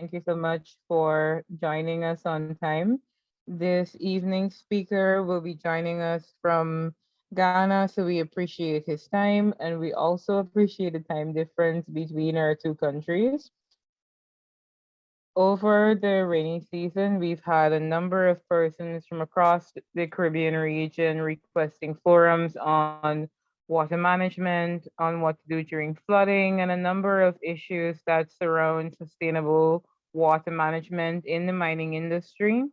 Thank you so much for joining us on time. This evening's speaker will be joining us from Ghana, so we appreciate his time and we also appreciate the time difference between our two countries. Over the rainy season, we've had a number of persons from across the Caribbean region requesting forums on water management, on what to do during flooding, and a number of issues that surround sustainable water management in the mining industry.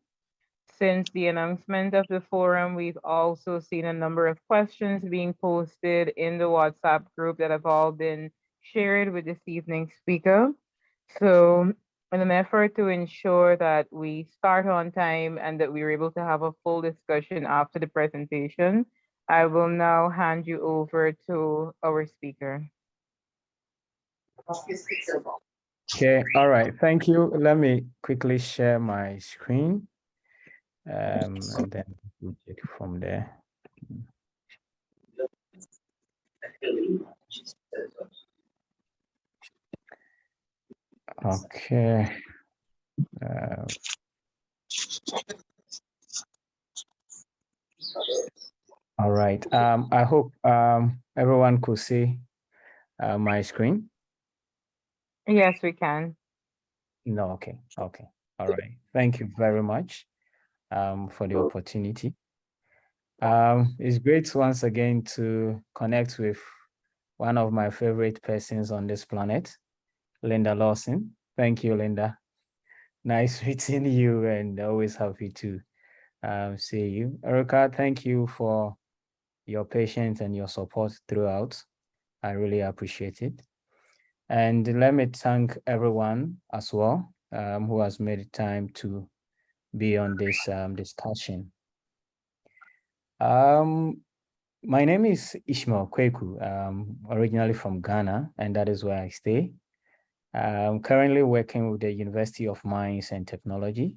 Since the announcement of the forum, we've also seen a number of questions being posted in the WhatsApp group that have all been shared with this evening's speaker. So, in an effort to ensure that we start on time and that we are able to have a full discussion after the presentation, I will now hand you over to our speaker. Okay, all right, thank you. Let me quickly share my screen, and then we'll take it from there. Okay. All right. I hope everyone could see my screen. Yes, we can. No, okay. Okay. All right. Thank you very much for the opportunity. It's great once again to connect with one of my favorite persons on this planet, Linda Lawson. Thank you, Linda. Nice meeting you and always happy to see you. Urica, thank you for your patience and your support throughout. I really appreciate it. And let me thank everyone as well who has made the time to be on this discussion. My name is Ishmael Quaicoe, originally from Ghana, and that is where I stay. I'm currently working with the University of Mines and Technology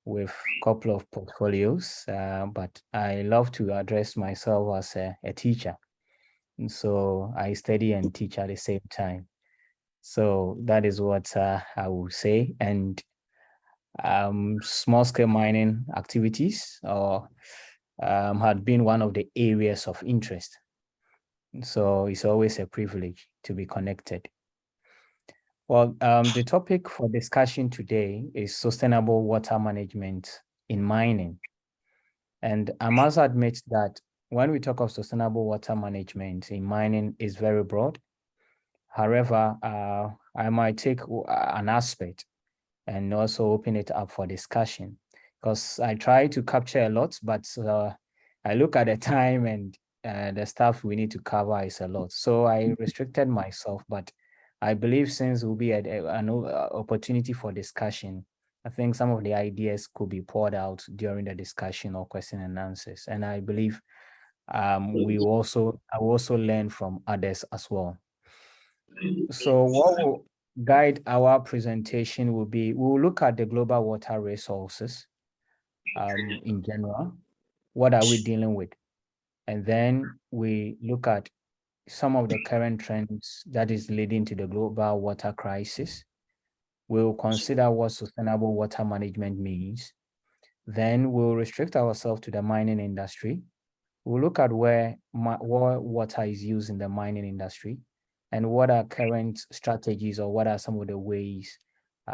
with a couple of portfolios, but I love to address myself as a teacher. And so I study and teach at the same time. So that is what I will say. And small scale mining activities or had been one of the areas of interest. So it's always a privilege to be connected. Well, the topic for discussion today is sustainable water management in mining. And I must admit that when we talk of sustainable water management in mining is very broad. However, I might take an aspect and also open it up for discussion because I try to capture a lot, but I look at the time and the stuff we need to cover is a lot. So I restricted myself, but I believe since will be an opportunity for discussion, I think some of the ideas could be poured out during the discussion or question and answers. And I believe I will also learn from others as well. So what will guide our presentation will be, we'll look at the global water resources in general. What are we dealing with? And then we look at some of the current trends that is leading to the global water crisis. We'll consider what sustainable water management means. Then we'll restrict ourselves to the mining industry. We'll look at where water is used in the mining industry and what are current strategies or what are some of the ways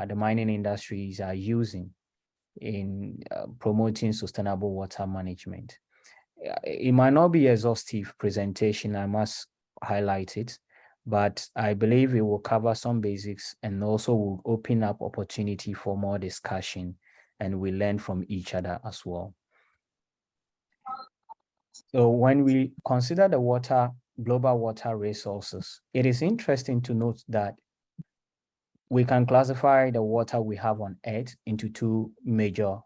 the mining industries are using in promoting sustainable water management. It might not be exhaustive presentation, I must highlight it, but I believe it will cover some basics and also will open up opportunity for more discussion and we learn from each other as well. So when we consider the global water resources, it is interesting to note that we can classify the water we have on Earth into two major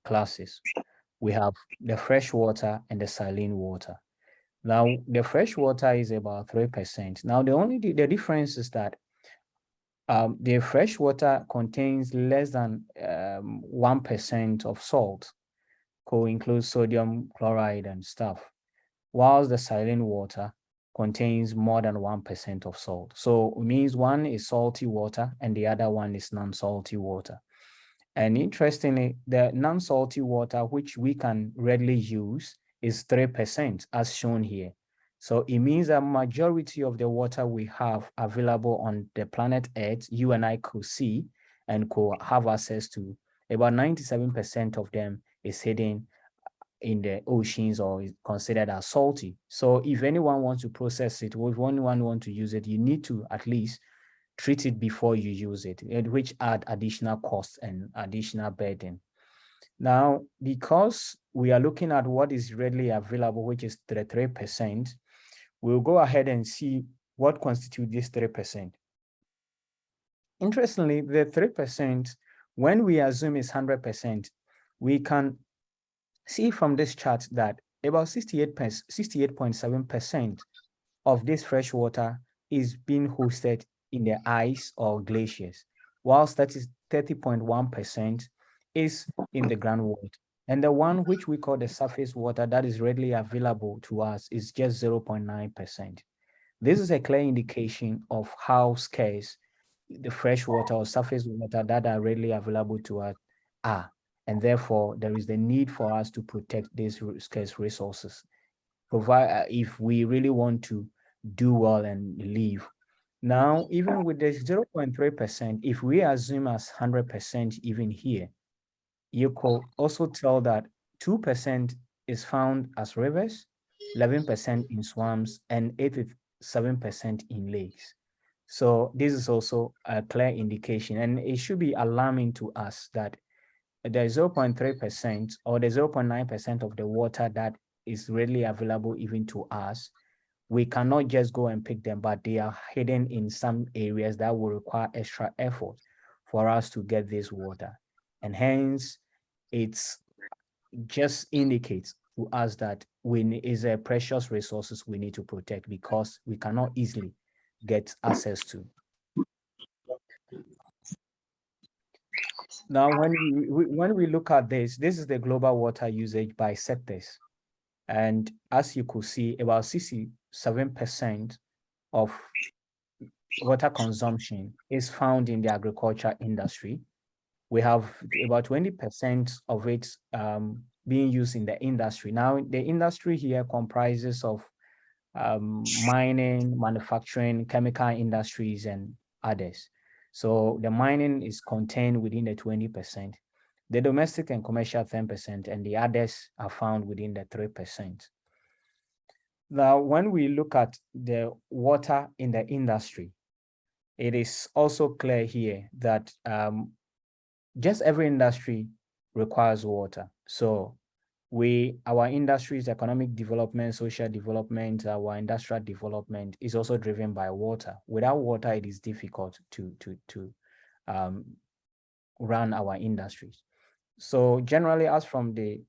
classes. We have the fresh water and the saline water. Now, the fresh water is about 3%. Now, the difference is that the fresh water contains less than 1% of salt, includes sodium chloride and stuff, whilst the saline water contains more than 1% of salt. So it means one is salty water and the other one is non-salty water. And interestingly, the non-salty water, which we can readily use, is 3%, as shown here. So it means that majority of the water we have available on the planet Earth, you and I could see and could have access to, about 97% of them is hidden in the oceans or is considered as salty. So if anyone wants to process it, or if anyone wants to use it, you need to at least treat it before you use it, which add additional costs and additional burden. Now, because we are looking at what is readily available, which is the 3%, we'll go ahead and see what constitutes this 3%. Interestingly, the 3%, when we assume it's 100%, we can see from this chart that about 68.7% of this fresh water is being hosted in the ice or glaciers, whilst that is 30.1% is in the groundwater. And the one which we call the surface water that is readily available to us is just 0.9%. This is a clear indication of how scarce the fresh water or surface water that are readily available to us are. And therefore, there is the need for us to protect these scarce resources. If we really want to do well and live. Now, even with the 0.3%, if we assume as 100% even here, you could also tell that 2% is found as rivers, 11% in swamps, and 87% in lakes. So this is also a clear indication, and it should be alarming to us that the 0.3% or the 0.9% of the water that is readily available even to us, we cannot just go and pick them, but they are hidden in some areas that will require extra effort for us to get this water. And hence, it's just indicates to us that is a precious resources we need to protect because we cannot easily get access to. Now, when we look at this is the global water usage by sectors. And as you could see, about 67% of water consumption is found in the agriculture industry. We have about 20% of it being used in the industry. Now, the industry here comprises of mining, manufacturing, chemical industries, and others. So the mining is contained within the 20%, the domestic and commercial 10%, and the others are found within the 3%. Now, when we look at the water in the industry, it is also clear here that just every industry requires water. So our industry's economic development, social development, our industrial development is also driven by water. Without water, it is difficult to run our industries. So generally, as from the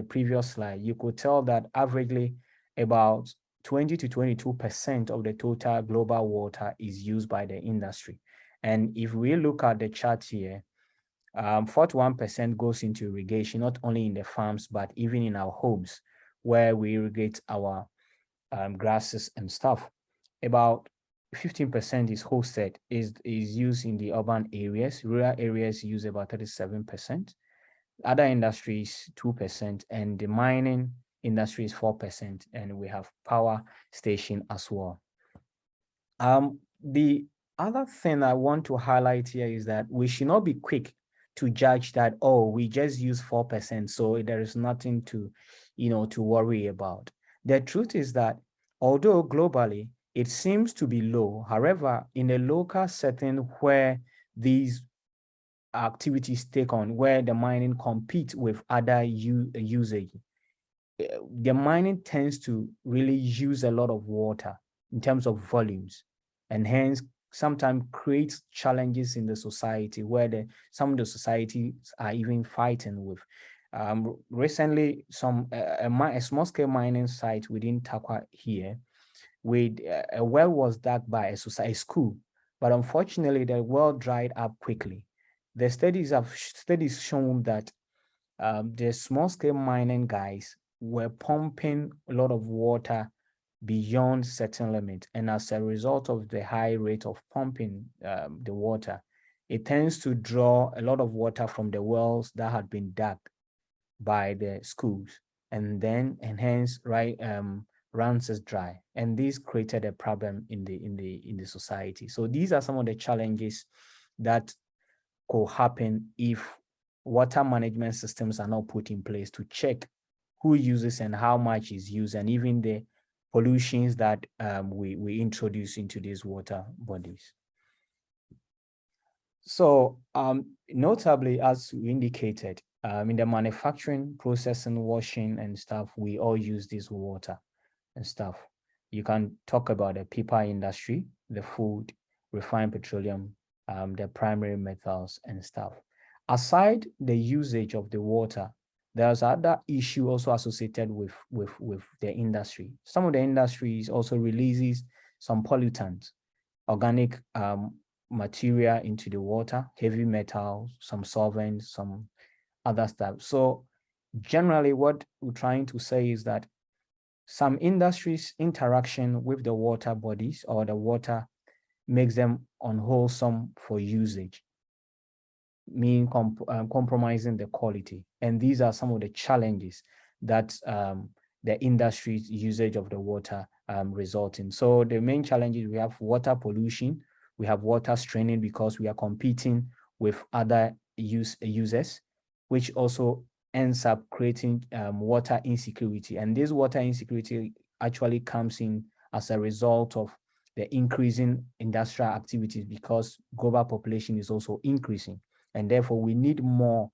previous slide, you could tell that averagely about 20 to 22% of the total global water is used by the industry. And if we look at the chart here, 41% goes into irrigation, not only in the farms, but even in our homes where we irrigate our grasses and stuff. About 15% is hosted, is used in the urban areas. Rural areas use about 37%. Other industries, 2%, and the mining industry is 4%, and we have power station as well. The other thing I want to highlight here is that we should not be quick to judge that, oh, we just use 4%, so there is nothing to, to worry about. The truth is that although globally it seems to be low, however, in a local setting where these activities take on, where the mining competes with other usage, the mining tends to really use a lot of water in terms of volumes, and hence sometimes creates challenges in the society where some of the societies are even fighting with. Recently, a small-scale mining site within Takwa here, with a well was dug by a school, but unfortunately the well dried up quickly. The studies shown that the small-scale mining guys were pumping a lot of water beyond certain limit. And as a result of the high rate of pumping the water, it tends to draw a lot of water from the wells that had been dug by the schools, and hence runs as dry. And this created a problem in the society. So these are some of the challenges that could happen if water management systems are not put in place to check who uses and how much is used, and even the pollutions that we introduce into these water bodies. So notably, as we indicated, in the manufacturing, processing, washing and stuff, we all use this water and stuff. You can talk about the paper industry, the food, refined petroleum, the primary metals and stuff. Aside the usage of the water, there's other issue also associated with the industry. Some of the industries also releases some pollutants, organic material into the water, heavy metals, some solvents, some other stuff. So generally what we're trying to say is that some industries' interaction with the water bodies or the water makes them unwholesome for usage, meaning compromising the quality. And these are some of the challenges that the industry's usage of the water result in. So the main challenges, we have water pollution, we have water straining because we are competing with other users, which also ends up creating water insecurity. And this water insecurity actually comes in as a result of the increasing industrial activities, because global population is also increasing. And therefore we need more,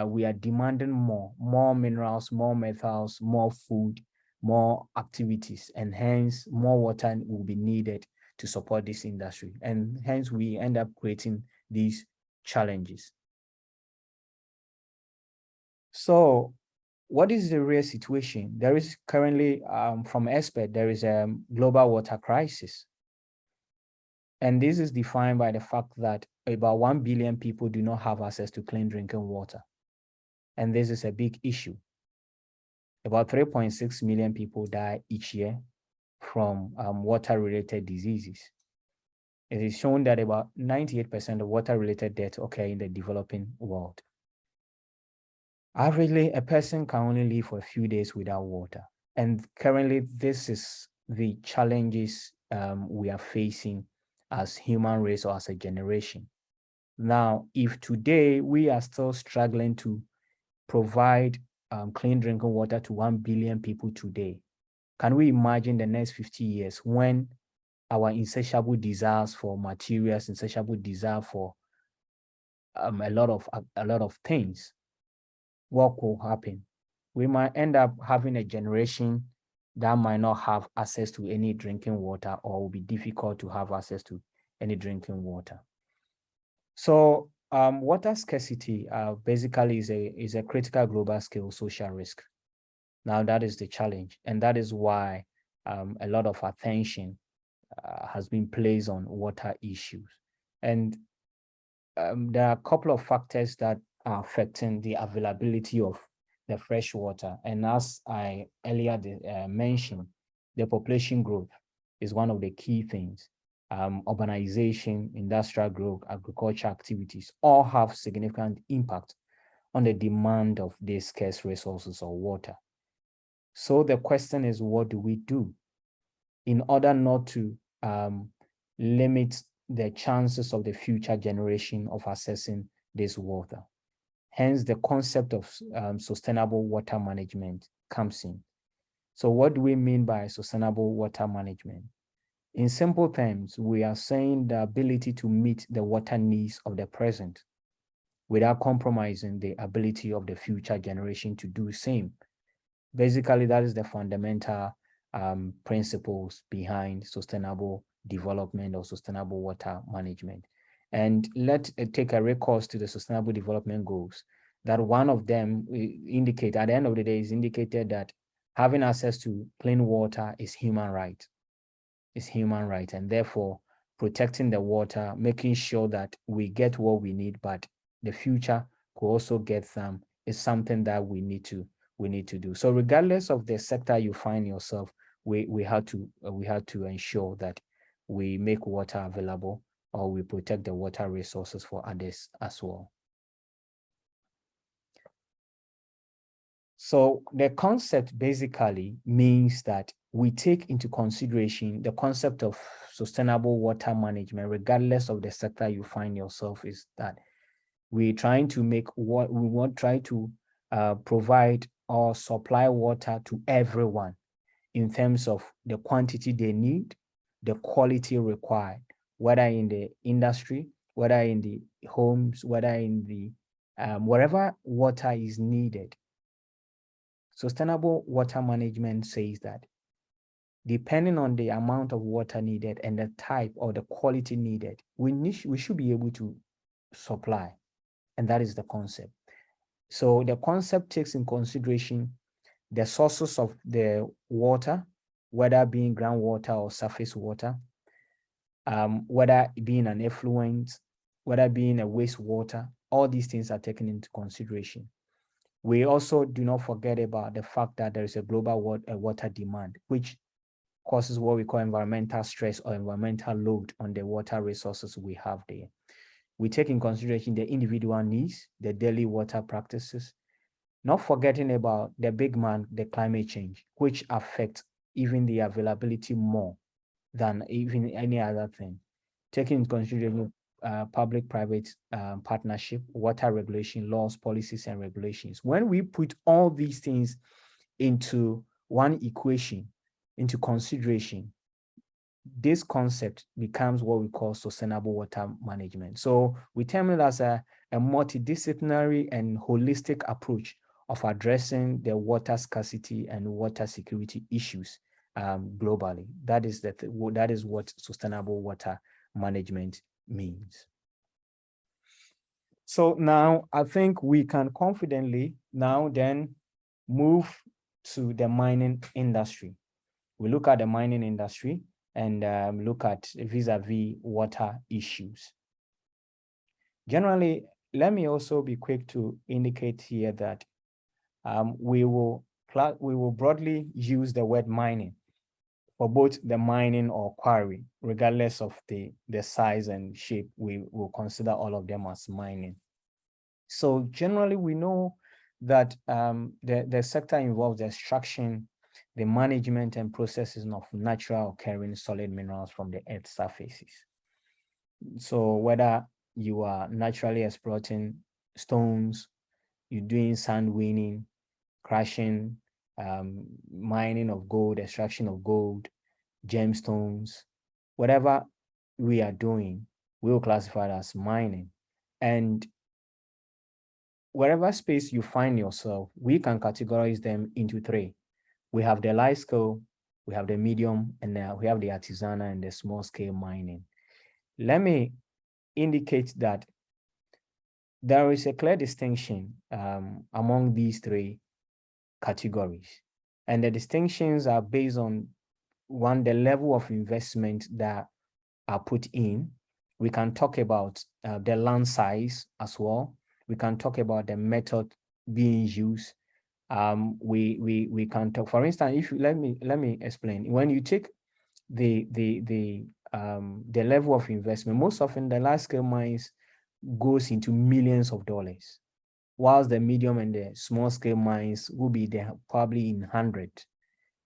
we are demanding more minerals, more metals, more food, more activities, and hence more water will be needed to support this industry. And hence we end up creating these challenges. So what is the real situation? There is currently, from expert, there is a global water crisis. And this is defined by the fact that about 1 billion people do not have access to clean drinking water. And this is a big issue. About 3.6 million people die each year from water-related diseases. It is shown that about 98% of water-related deaths occur in the developing world. Averagely, a person can only live for a few days without water. And currently, this is the challenges we are facing as human race or as a generation. Now, if today we are still struggling to provide clean drinking water to 1 billion people today, can we imagine the next 50 years when our insatiable desires for materials, insatiable desire for a lot of things, what will happen? We might end up having a generation that might not have access to any drinking water, or will be difficult to have access to any drinking water. So water scarcity basically is a critical global scale social risk. Now that is the challenge, and that is why a lot of attention has been placed on water issues. And there are a couple of factors that are affecting the availability of the fresh water. And as I earlier mentioned, the population growth is one of the key things. Urbanization, industrial growth, agriculture activities all have significant impact on the demand of these scarce resources or water. So the question is, what do we do in order not to limit the chances of the future generation of accessing this water? Hence, the concept of sustainable water management comes in. So what do we mean by sustainable water management? In simple terms, we are saying the ability to meet the water needs of the present without compromising the ability of the future generation to do the same. Basically, that is the fundamental principles behind sustainable development or sustainable water management. And let's take a recourse to the Sustainable Development Goals. That one of them indicate, at the end of the day, is indicated that having access to clean water is human right. It's human right, and therefore protecting the water, making sure that we get what we need, but the future could also get them, is something that we need to do. So regardless of the sector you find yourself, we had to ensure that we make water available, or we protect the water resources for others as well. So the concept basically means that we take into consideration the concept of sustainable water management, regardless of the sector you find yourself, is that we're trying to make what we want, try to provide or supply water to everyone in terms of the quantity they need, the quality required, whether in the industry, whether in the homes, whether in the wherever water is needed. Sustainable water management says that depending on the amount of water needed and the type or the quality needed, we should be able to supply. And that is the concept. So the concept takes in consideration the sources of the water, whether being groundwater or surface water, whether being an effluent, whether being a wastewater. All these things are taken into consideration. We also do not forget about the fact that there is a global water demand, which causes what we call environmental stress or environmental load on the water resources we have there. We take in consideration the individual needs, the daily water practices, not forgetting about the big man, the climate change, which affects even the availability more than even any other thing. Taking into consideration public-private partnership, water regulation, laws, policies, and regulations. When we put all these things into one equation, into consideration, this concept becomes what we call sustainable water management. So we term it as a multidisciplinary and holistic approach of addressing the water scarcity and water security issues globally. That is what sustainable water management means. So now I think we can confidently now then move to the mining industry. We look at the mining industry and look at vis-a-vis water issues. Generally, let me also be quick to indicate here that we will broadly use the word mining for both the mining or quarry, regardless of the size and shape. We will consider all of them as mining. So generally, we know that the sector involves the extraction, the management and processing of natural occurring solid minerals from the earth's surfaces. So whether you are naturally exploiting stones, you're doing sand winning, crushing, mining of gold, extraction of gold, gemstones, whatever we are doing, we will classify it as mining. And wherever space you find yourself, we can categorize them into three. We have the large scale, we have the medium, and we have the artisanal and the small scale mining. Let me indicate that there is a clear distinction among these three categories. And the distinctions are based on, one, the level of investment that are put in. We can talk about the land size as well. We can talk about the method being used. We can talk, for instance, if let me explain. When you take the level of investment, most often the large scale mines goes into millions of dollars, whilst the medium and the small scale mines will be there probably in hundred.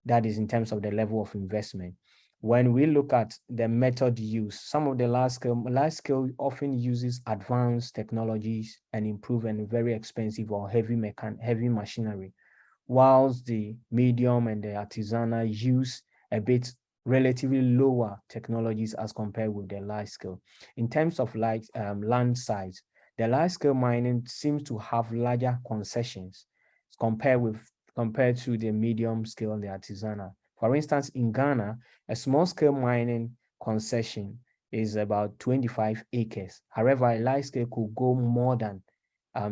That is in terms of the level of investment. When we look at the method used, some of the large scale often uses advanced technologies and improve and very expensive or heavy machinery, whilst the medium and the artisanal use a bit relatively lower technologies as compared with the large scale. In terms of land size, the large scale mining seems to have larger concessions compared to the medium scale and the artisanal. For instance, in Ghana, a small scale mining concession is about 25 acres. However, a large scale could go more than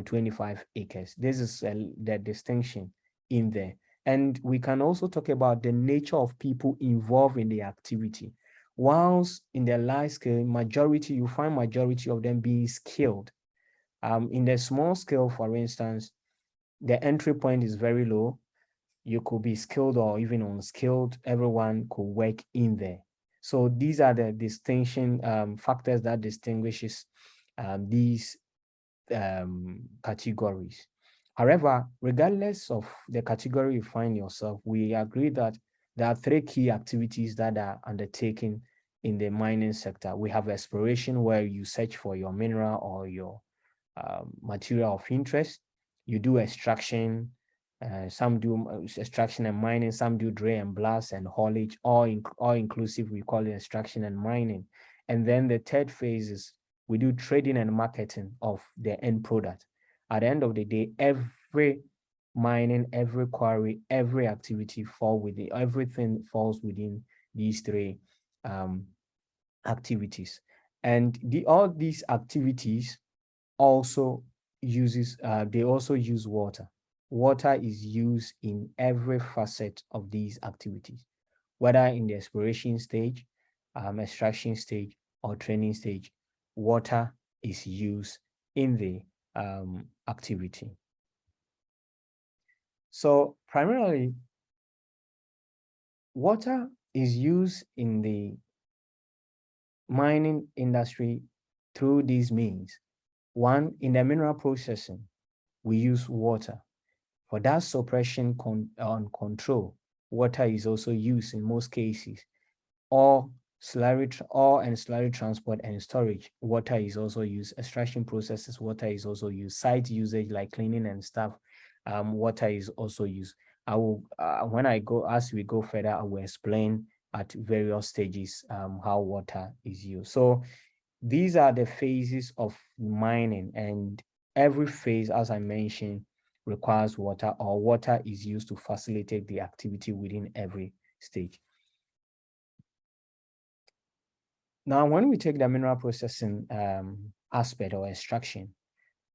25 acres. This is the distinction in there. And we can also talk about the nature of people involved in the activity. Whilst in the large scale, you find majority of them being skilled. In the small scale, for instance, the entry point is very low. You could be skilled or even unskilled. Everyone could work in there. So these are the distinction factors that distinguishes these categories. However, regardless of the category you find yourself, we agree that there are three key activities that are undertaken in the mining sector. We have exploration, where you search for your mineral or your material of interest. You do extraction. Some do extraction and mining. Some do drain and blast and haulage. All inclusive, we call it extraction and mining. And then the third phase is we do trading and marketing of the end product. At the end of the day, every mining, every quarry, every activity everything falls within these three activities. And all these activities also they also use water. Water is used in every facet of these activities, whether in the exploration stage, extraction stage, or training stage. Water is used in the activity. So primarily, water is used in the mining industry through these means. One, in the mineral processing, we use water. For dust suppression and control, water is also used in most cases. Or slurry transport and storage, water is also used. Extraction processes, water is also used. Site usage like cleaning and stuff, water is also used. I will, as we go further, I will explain at various stages how water is used. So these are the phases of mining, and every phase, as I mentioned, requires water, or water is used to facilitate the activity within every stage. Now, when we take the mineral processing aspect or extraction,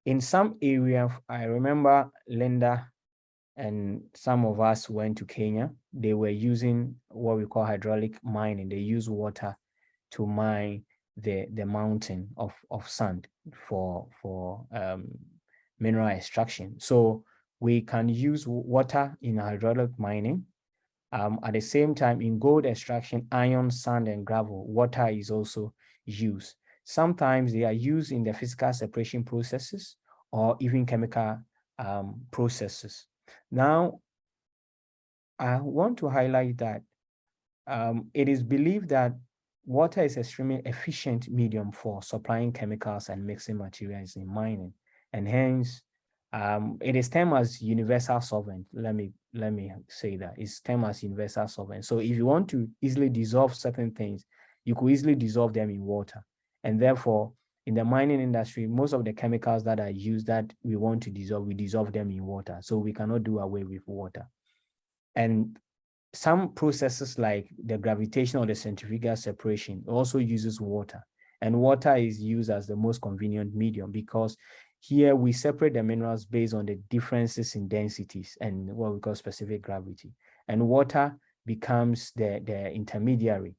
in some area, I remember Linda and some of us went to Kenya. They were using what we call hydraulic mining. They use water to mine the mountain of sand for mineral extraction. So we can use water in hydraulic mining. At the same time, in gold extraction, iron, sand, and gravel, water is also used. Sometimes they are used in the physical separation processes or even chemical processes. Now, I want to highlight that it is believed that water is extremely efficient medium for supplying chemicals and mixing materials in mining, and hence it is termed as universal solvent. Let me say that it's termed as universal solvent. So if you want to easily dissolve certain things, you could easily dissolve them in water, and therefore in the mining industry, most of the chemicals that are used that we want to dissolve, we dissolve them in water. So we cannot do away with water. And some processes like the gravitational or the centrifugal separation also uses water. And water is used as the most convenient medium because here we separate the minerals based on the differences in densities and what we call specific gravity. And water becomes the intermediary.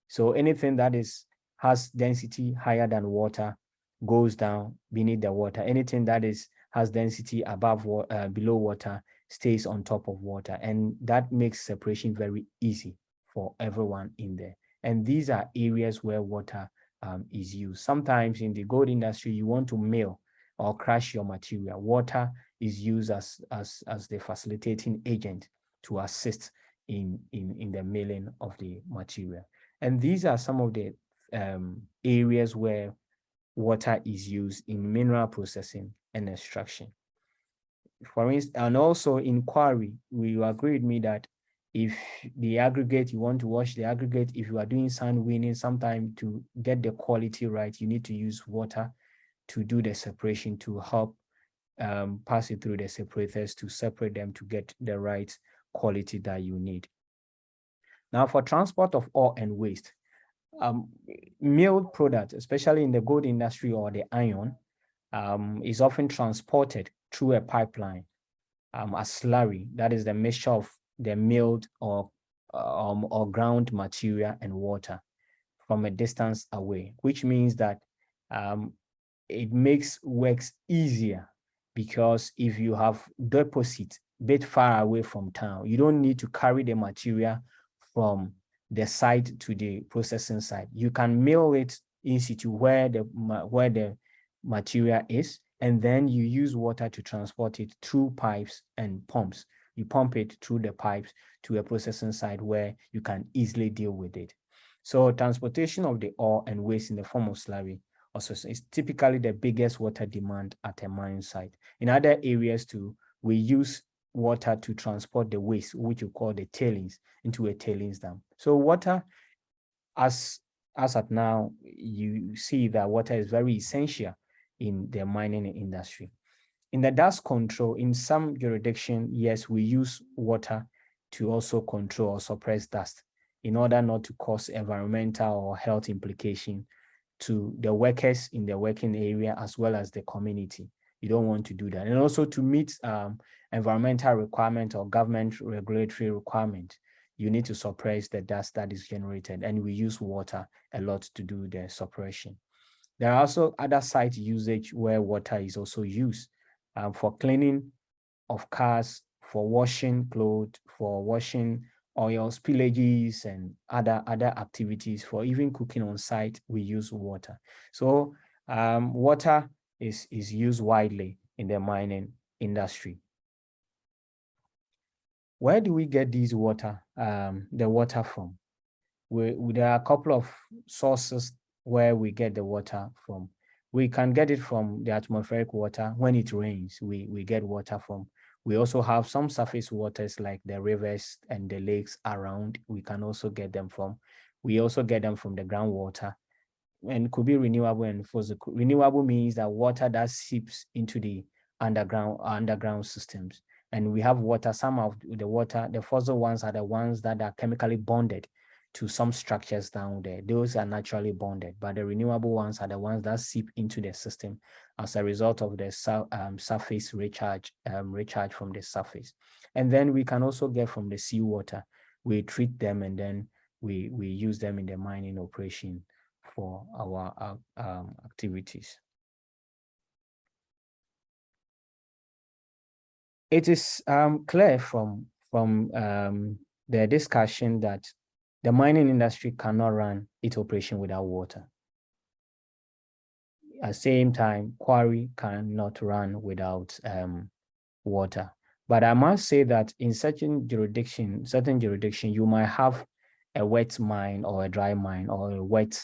So anything that has density higher than water goes down beneath the water. Anything that has density below water stays on top of water, and that makes separation very easy for everyone in there. And these are areas where water is used. Sometimes in the gold industry, you want to mill or crush your material. Water is used as the facilitating agent to assist in the milling of the material. And these are some of the areas where water is used in mineral processing and extraction. For instance, and also in quarry, you agree with me that if the aggregate, you want to wash the aggregate, if you are doing sand winning, sometimes to get the quality right, you need to use water to do the separation to help pass it through the separators to separate them to get the right quality that you need. Now, for transport of ore and waste, milled products, especially in the gold industry or the iron, is often transported through a pipeline as slurry. That is the mixture of the milled or ground material and water from a distance away, which means that it makes works easier because if you have deposit bit far away from town. You don't need to carry the material from the site to the processing site. You can mill it in situ where the material is, and then you use water to transport it through pipes and pumps. You pump it through the pipes to a processing site where you can easily deal with it. So transportation of the ore and waste in the form of slurry also is typically the biggest water demand at a mine site. In other areas too, we use water to transport the waste, which you call the tailings, into a tailings dam. So water, as at now, you see that water is very essential in the mining industry. In the dust control, in some jurisdiction, yes, we use water to also control or suppress dust in order not to cause environmental or health implication to the workers in the working area as well as the community. You don't want to do that. And also to meet environmental requirement or government regulatory requirement, you need to suppress the dust that is generated, and we use water a lot to do the suppression. There are also other site usage where water is also used for cleaning of cars, for washing clothes, for washing oil spillages and other activities. For even cooking on site, we use water. So water is used widely in the mining industry. Where do we get these water, the water from? There are a couple of sources where we get the water from. We can get it from the atmospheric water. When it rains, we get water from. We also have some surface waters like the rivers and the lakes around. We can also get them from. We also get them from the groundwater, and could be renewable and fossil. Renewable means that water that seeps into the underground systems. And we have water, some of the water, the fossil ones are the ones that are chemically bonded to some structures down there. Those are naturally bonded, but the renewable ones are the ones that seep into the system as a result of the surface recharge from the surface. And then we can also get from the seawater. We treat them and then we use them in the mining operation for our activities. It is clear from the discussion that the mining industry cannot run its operation without water. At the same time, quarry cannot run without water. But I must say that in certain jurisdiction, you might have a wet mine or a dry mine or a wet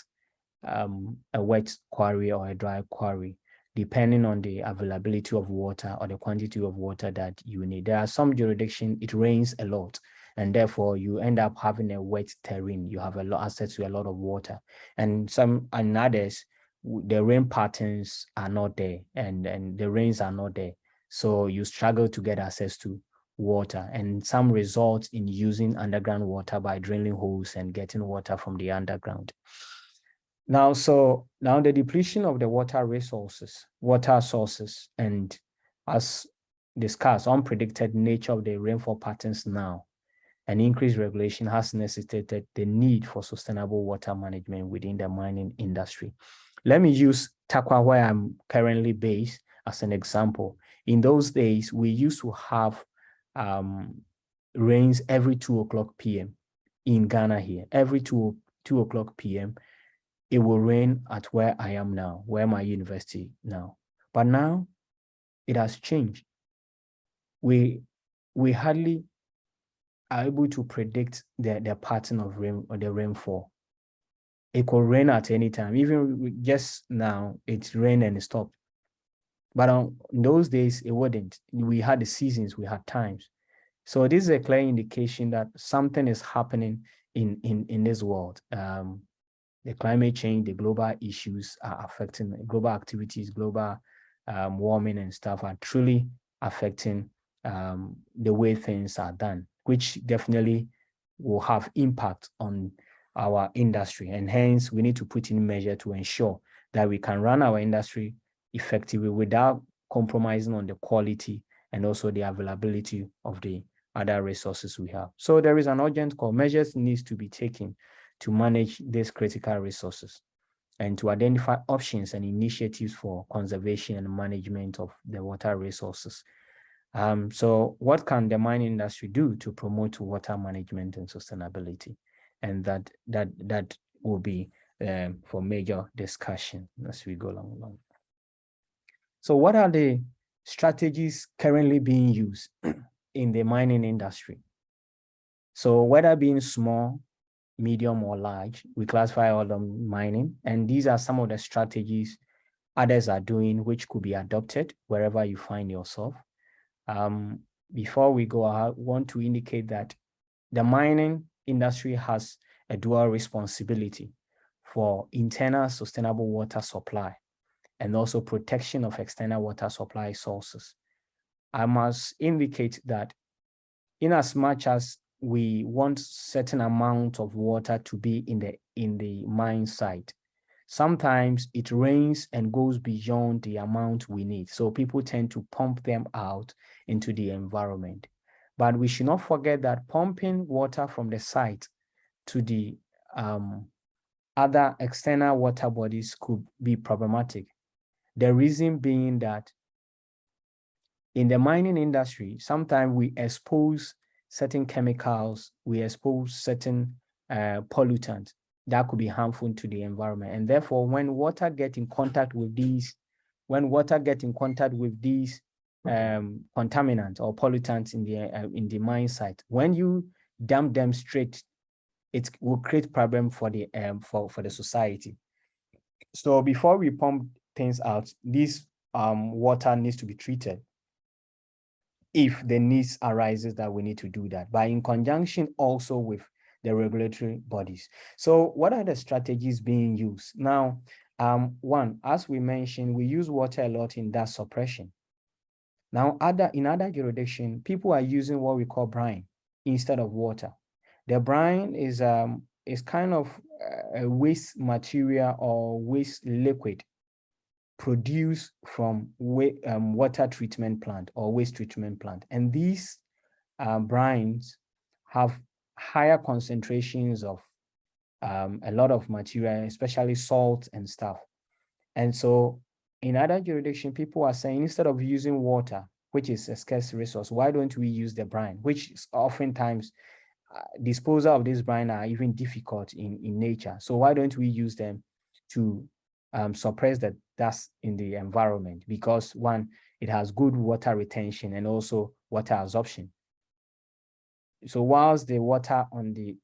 quarry or a dry quarry, depending on the availability of water or the quantity of water that you need. There are some jurisdictions, it rains a lot, and therefore you end up having a wet terrain. You have a lot access to a lot of water. And some and others, the rain patterns are not there and the rains are not there. So you struggle to get access to water, and some result in using underground water by drilling holes and getting water from the underground. Now the depletion of the water sources, and as discussed, unpredicted nature of the rainfall patterns now, and increased regulation has necessitated the need for sustainable water management within the mining industry. Let me use Takwa, where I'm currently based, as an example. In those days, we used to have rains every 2:00 p.m. in Ghana here. Every 2:00 p.m. it will rain at where I am now, where my university now. But now it has changed. We hardly are able to predict the pattern of rain or the rainfall. It could rain at any time. Even just now, it's rained and it stopped. But in those days, it wouldn't. We had the seasons, we had times. So this is a clear indication that something is happening in this world. The climate change, the global issues are affecting global activities, global warming and stuff are truly affecting the way things are done, which definitely will have impact on our industry. And hence, we need to put in measure to ensure that we can run our industry effectively without compromising on the quality and also the availability of the other resources we have. So there is an urgent call. Measures needs to be taken to manage these critical resources and to identify options and initiatives for conservation and management of the water resources. So what can the mining industry do to promote water management and sustainability? And that will be for major discussion as we go along. So what are the strategies currently being used in the mining industry? So whether being small, medium, or large, we classify all of mining. And these are some of the strategies others are doing, which could be adopted wherever you find yourself. Before we go, I want to indicate that the mining industry has a dual responsibility for internal sustainable water supply and also protection of external water supply sources. I must indicate that in as much as we want certain amount of water to be in the mine site, sometimes it rains and goes beyond the amount we need. So people tend to pump them out into the environment. But we should not forget that pumping water from the site to the other external water bodies could be problematic. The reason being that in the mining industry, sometimes we expose certain chemicals, we expose certain pollutants that could be harmful to the environment. And therefore, when water get in contact with these contaminants or pollutants in the mine site, when you dump them straight, it will create problem for the society. So before we pump things out, this water needs to be treated if the needs arises that we need to do that, but in conjunction also with the regulatory bodies. So what are the strategies being used? Now, one, as we mentioned, we use water a lot in dust suppression. Now, in other jurisdictions, people are using what we call brine instead of water. The brine is kind of a waste material or waste liquid produced from water treatment plant or waste treatment plant. And these brines have higher concentrations of a lot of material, especially salt and stuff. And so in other jurisdictions, people are saying instead of using water, which is a scarce resource, why don't we use the brine, which is oftentimes disposal of this brine are even difficult in nature. So why don't we use them to suppress the dust in the environment? Because one, it has good water retention and also water absorption. So whilst the water on the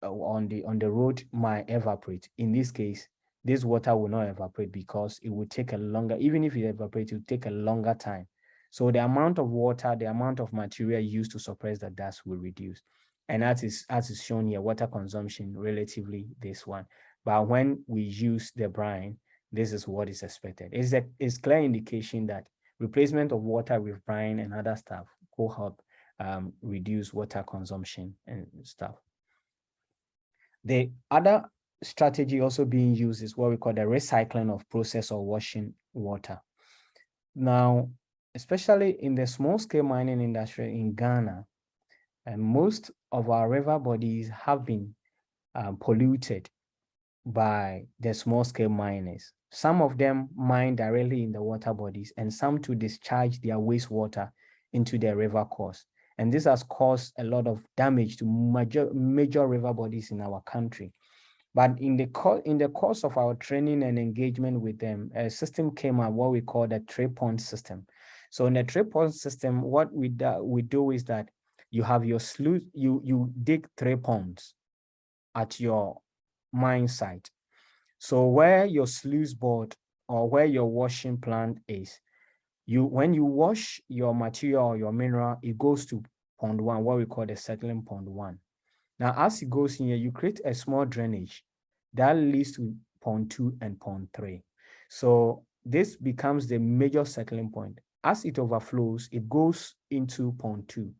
road might evaporate, in this case, this water will not evaporate because it will take a longer, even if it evaporates, it will take a longer time. So the amount of water, the amount of material used to suppress the dust will reduce. And as is shown here, water consumption relatively this one. But when we use the brine, this is what is expected. It's clear indication that replacement of water with brine and other stuff will help reduce water consumption and stuff. The other strategy also being used is what we call the recycling of processed or washing water. Now, especially in the small-scale mining industry in Ghana, and most of our river bodies have been polluted by the small-scale miners. Some of them mine directly in the water bodies and some to discharge their wastewater into the river course. And this has caused a lot of damage to major river bodies in our country. But in the course of our training and engagement with them, a system came out, what we call the three-pond system. So in the three-pond system, what we do is that you have your sluice, you dig 3 ponds at your mine site. So where your sluice board or where your washing plant is, when you wash your material or your mineral, it goes to pond 1, what we call the settling pond 1. Now, as it goes in here, you create a small drainage that leads to pond 2 and pond 3. So this becomes the major settling point. As it overflows, it goes into pond 2.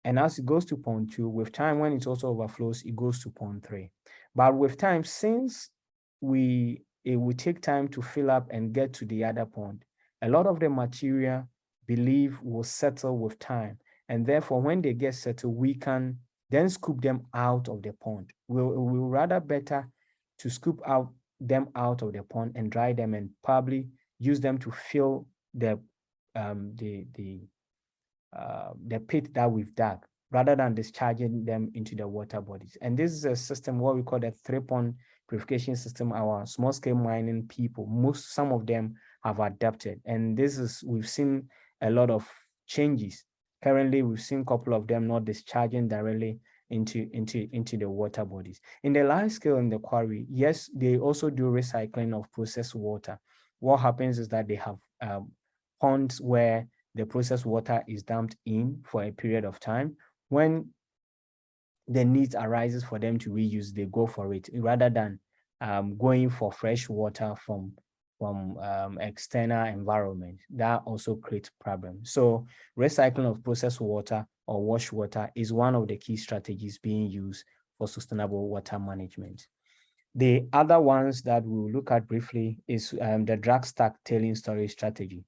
And as it goes to pond 2, with time, when it also overflows, it goes to pond 3. But with time, since it will take time to fill up and get to the other pond, a lot of the material, believe, will settle with time. And therefore, when they get settled, we can then scoop them out of the pond. We'll rather better to scoop them out of the pond and dry them and probably use them to fill the the pit that we've dug rather than discharging them into the water bodies. And this is a system, what we call the three-pond purification system. Our small-scale mining people, some of them have adapted. And this is, we've seen a lot of changes. Currently, we've seen a couple of them not discharging directly into the water bodies. In the large scale in the quarry, yes, they also do recycling of processed water. What happens is that they have ponds where the processed water is dumped in for a period of time. When the need arises for them to reuse, they go for it rather than going for fresh water from external environment. That also creates problems. So recycling of processed water or wash water is one of the key strategies being used for sustainable water management. The other ones that we'll look at briefly is the drag stack tailing storage strategy.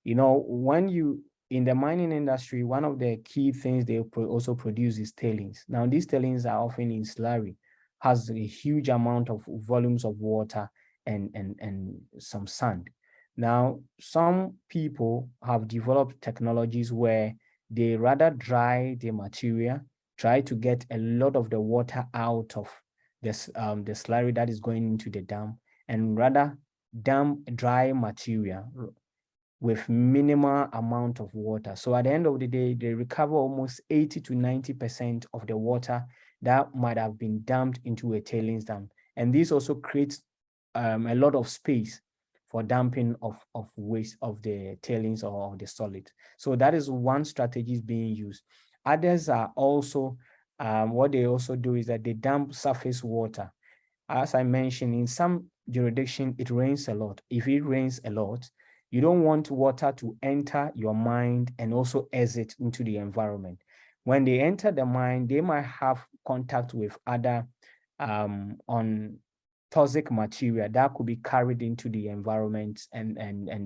You know, when you, in the mining industry, one of the key things they also produce is tailings. Now, these tailings are often in slurry, has a huge amount of volumes of water and some sand. Now, some people have developed technologies where they rather dry the material, try to get a lot of the water out of this the slurry that is going into the dam, and rather dam dry material with minimal amount of water. So at the end of the day, they recover almost 80 to 90% of the water that might have been dumped into a tailings dam. And this also creates a lot of space for dumping of waste of the tailings or the solid. So that is one strategy is being used. Others are also, what they also do is that they dump surface water. As I mentioned, in some jurisdiction, it rains a lot. If it rains a lot, you don't want water to enter your mine and also exit into the environment. When they enter the mine, they might have contact with other on toxic material that could be carried into the environment and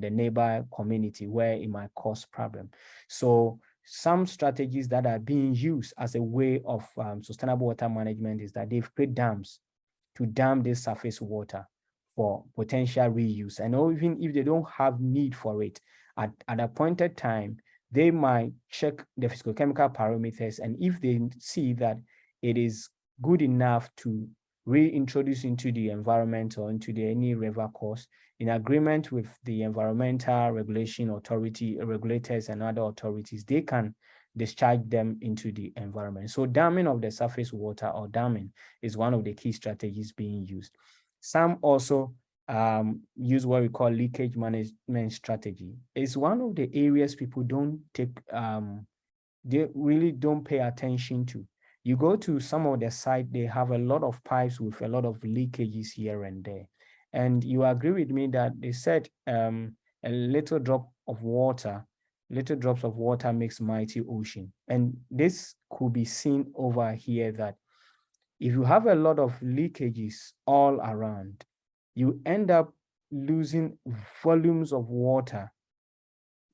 the neighbor community where it might cause problem. So some strategies that are being used as a way of sustainable water management is that they've created dams to dam this surface water for potential reuse. And even if they don't have need for it, at an appointed time, they might check the physicochemical parameters. And if they see that it is good enough to reintroduce into the environment or into any river course, in agreement with the environmental regulation authority, regulators and other authorities, they can discharge them into the environment. So damming of the surface water or damming is one of the key strategies being used. Some also use what we call leakage management strategy. It's one of the areas people don't take, they really don't pay attention to. You go to some of the site, they have a lot of pipes with a lot of leakages here and there. And you agree with me that they said a little drop of water, little drops of water makes mighty ocean. And this could be seen over here that if you have a lot of leakages all around, you end up losing volumes of water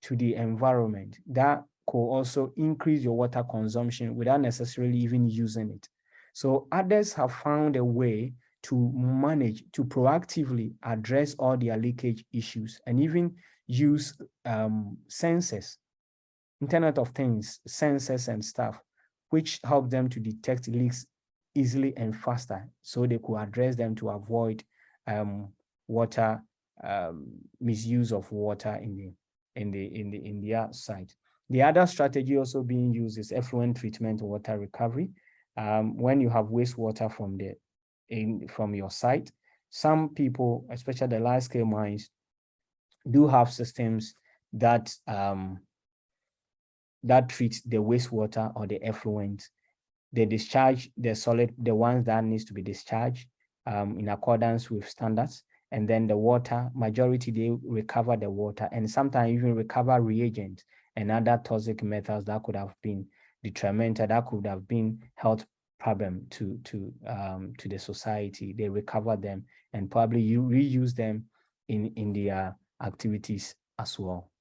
to the environment that could also increase your water consumption without necessarily even using it. So others have found a way to manage, to proactively address all their leakage issues and even use sensors, Internet of Things, sensors and stuff, which help them to detect leaks easily and faster so they could address them to avoid water misuse of water in their site. The other strategy also being used is effluent treatment water recovery. When you have wastewater from your site, some people, especially the large scale mines, do have systems that treat the wastewater or the effluent. They discharge the solid, the ones that needs to be discharged in accordance with standards. And then the water, majority, they recover the water and sometimes even recover reagents and other toxic metals that could have been detrimental, that could have been health problem to the society. They recover them and probably you reuse them in their activities as well.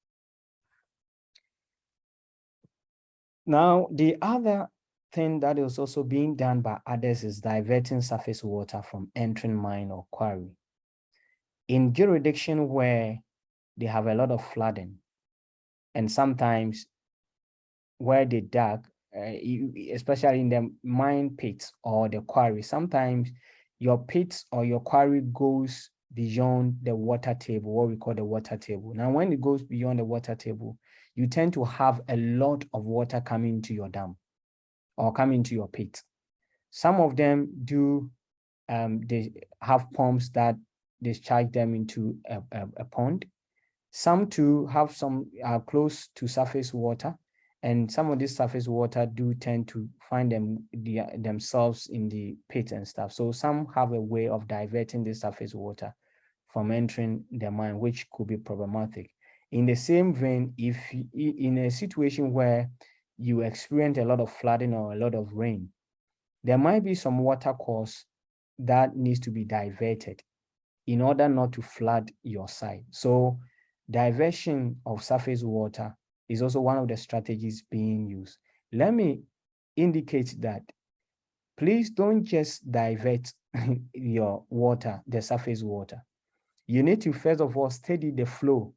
Now, the other thing that is also being done by others is diverting surface water from entering mine or quarry. In jurisdiction where they have a lot of flooding, And sometimes where they dug, especially in the mine pits or the quarry, sometimes your pits or your quarry goes beyond the water table, what we call the water table. Now, when it goes beyond the water table, you tend to have a lot of water coming into your dam or coming into your pit. Some of them do, they have pumps that discharge them into a pond. Some too have some close to surface water, and some of this surface water do tend to find themselves in the pit and stuff. So some have a way of diverting the surface water from entering the mine, which could be problematic. In the same vein, if in a situation where you experience a lot of flooding or a lot of rain, there might be some water course that needs to be diverted in order not to flood your site. So diversion of surface water is also one of the strategies being used. Let me indicate that please don't just divert your water, the surface water. You need to first of all study the flow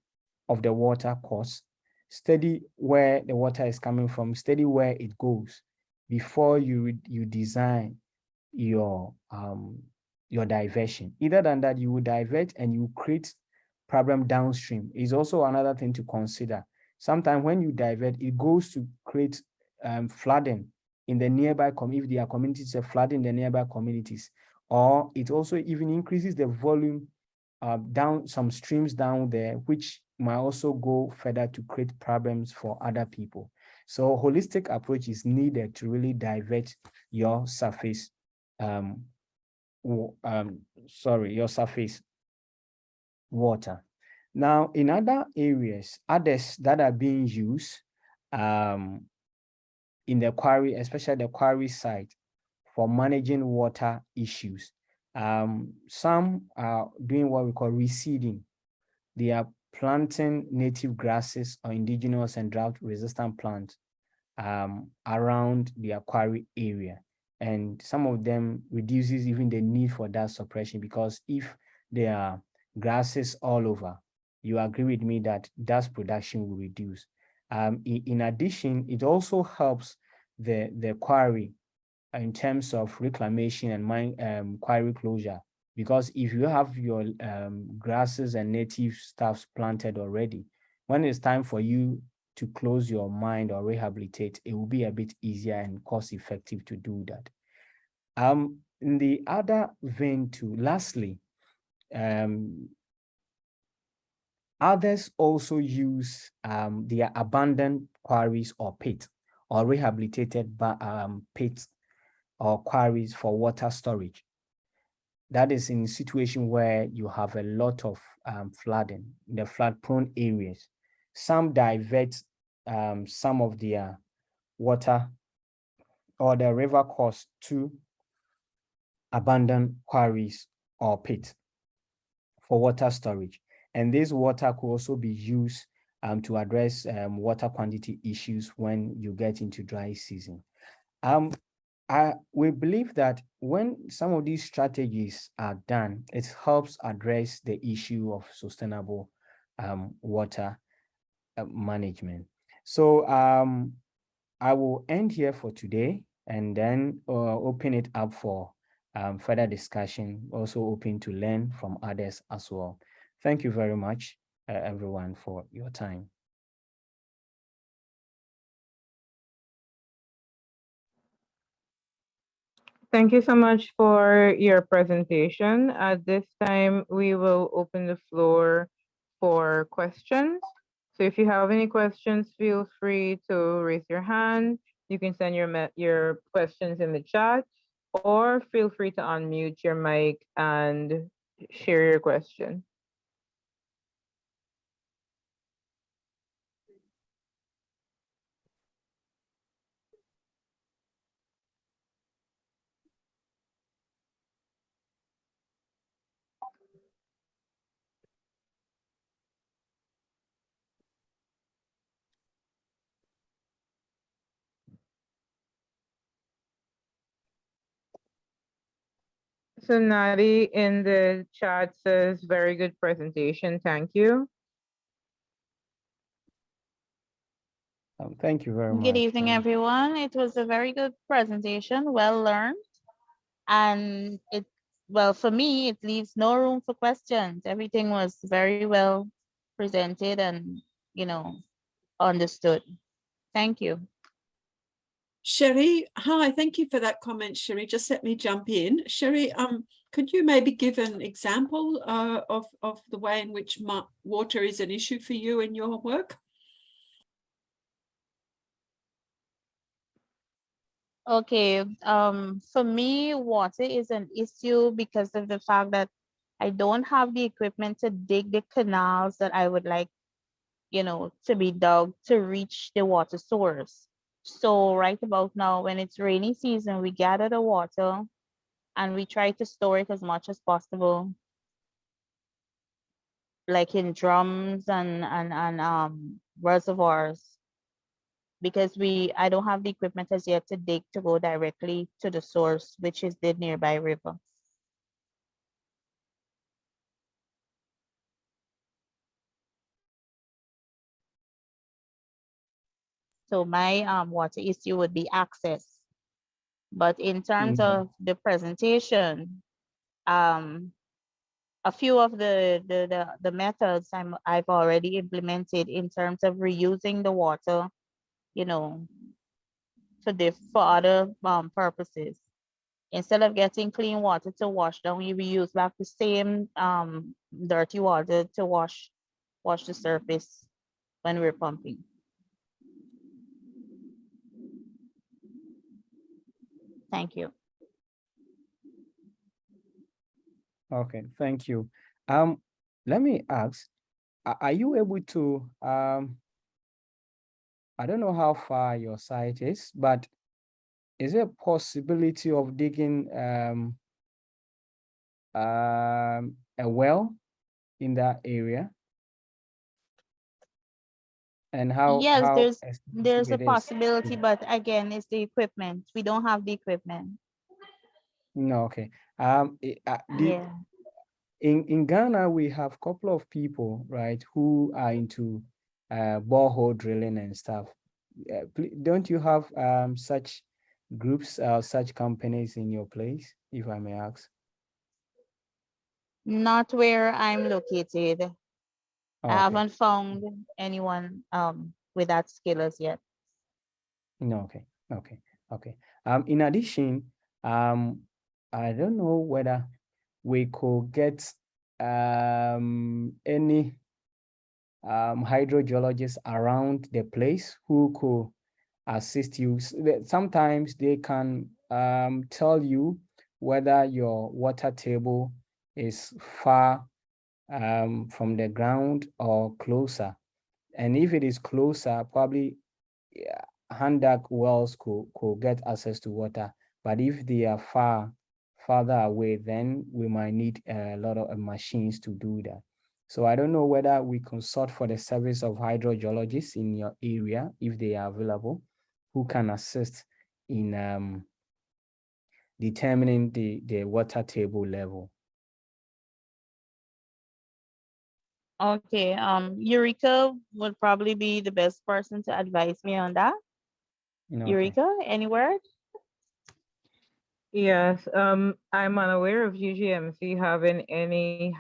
of the water course, study where the water is coming from, study where it goes before you design your diversion. Either than that, you will divert and you create problem downstream. Is also another thing to consider. Sometimes when you divert, it goes to create flooding in the nearby if there are communities of flooding in the nearby communities, or it also even increases the volume down some streams down there, which might also go further to create problems for other people. So holistic approach is needed to really divert your surface your surface water. Now, in other areas, others that are being used in the quarry, especially the quarry site, for managing water issues. Some are doing what we call reseeding. They are planting native grasses or indigenous and drought-resistant plants around the quarry area. And some of them reduces even the need for that suppression, because if there are grasses all over, you agree with me that dust production will reduce. In addition, it also helps the quarry in terms of reclamation and mine quarry closure, because if you have your grasses and native stuffs planted already, when it's time for you to close your mine or rehabilitate, it will be a bit easier and cost effective to do that. In the other vein too, lastly, others also use their abandoned quarries or pits or rehabilitated pits or quarries for water storage. That is in a situation where you have a lot of flooding in the flood-prone areas. Some divert some of their water or the river course to abandoned quarries or pits for water storage. And this water could also be used to address water quantity issues when you get into dry season. We believe that when some of these strategies are done, it helps address the issue of sustainable water management. So I will end here for today and then open it up for further discussion, also open to learn from others as well. Thank you very much, everyone, for your time. Thank you so much for your presentation. At this time, we will open the floor for questions. So if you have any questions, feel free to raise your hand. You can send your questions in the chat, or feel free to unmute your mic and share your question. So Nadi in the chat says, very good presentation, thank you. Thank you very Good much. evening, everyone. It was a very good presentation, well learned, and well, for me, it leaves no room for questions. Everything was very well presented and, you know, understood. Thank you. Sherry, hi, thank you for that comment, Sherry. Just let me jump in. Sherry, could you maybe give an example of the way in which water is an issue for you in your work? Okay, for me, water is an issue because of the fact that I don't have the equipment to dig the canals that I would like, you know, to be dug to reach the water source. So right about now, when it's rainy season, we gather the water and we try to store it as much as possible, like in drums and reservoirs, because I don't have the equipment as yet to dig to go directly to the source, which is the nearby river. So my water issue would be access. But in terms Mhm. of the presentation, um, a few of the methods I've already implemented in terms of reusing the water, you know, for other purposes. Instead of getting clean water to wash down, we reuse back the same dirty water to wash the surface when we're pumping. Thank you. Okay, thank you. Let me ask, are you able to, I don't know how far your site is, but is there a possibility of digging a well in that area? And Yes, how expensive there's a it is? possibility, but again, it's the equipment. We don't have the equipment. No, okay. Yeah. In Ghana, we have a couple of people, right, who are into borehole drilling and stuff. Don't you have such groups, such companies in your place, if I may ask? Not where I'm located. I Oh, okay. haven't found anyone with that skill as yet. No, okay, okay, okay. In addition, I don't know whether we could get any hydrogeologists around the place who could assist you. Sometimes they can tell you whether your water table is far from the ground or closer. And if it is closer, probably hand dug wells could get access to water. But if they are farther away, then we might need a lot of machines to do that. So I don't know whether we consult for the service of hydrogeologists in your area, if they are available, who can assist in determining the water table level. Okay. Urica would probably be the best person to advise me on that. Okay. Urica, any word? Yes, I'm unaware of UGMC having any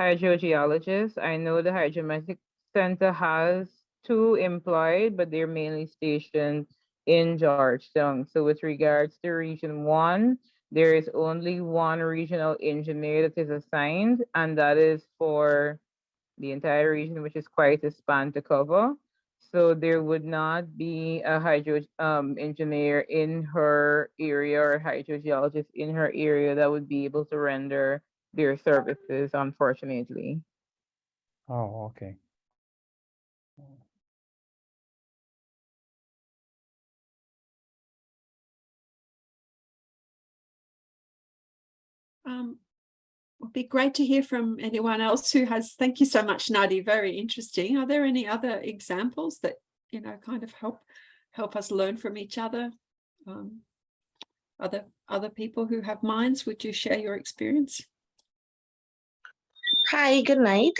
hydrogeologists. I know the Hydrometric Center has two employed, but they're mainly stationed in Georgetown. So with regards to Region 1, there is only one regional engineer that is assigned, and that is for the entire region, which is quite a span to cover. So there would not be a hydro engineer in her area or hydrogeologist in her area that would be able to render their services, unfortunately. Oh, okay. Would be great to hear from anyone else who has. Thank you so much, Nadi. Very interesting. Are there any other examples that kind of help us learn from each other? Other people who have minds, would you share your experience? Hi, good night.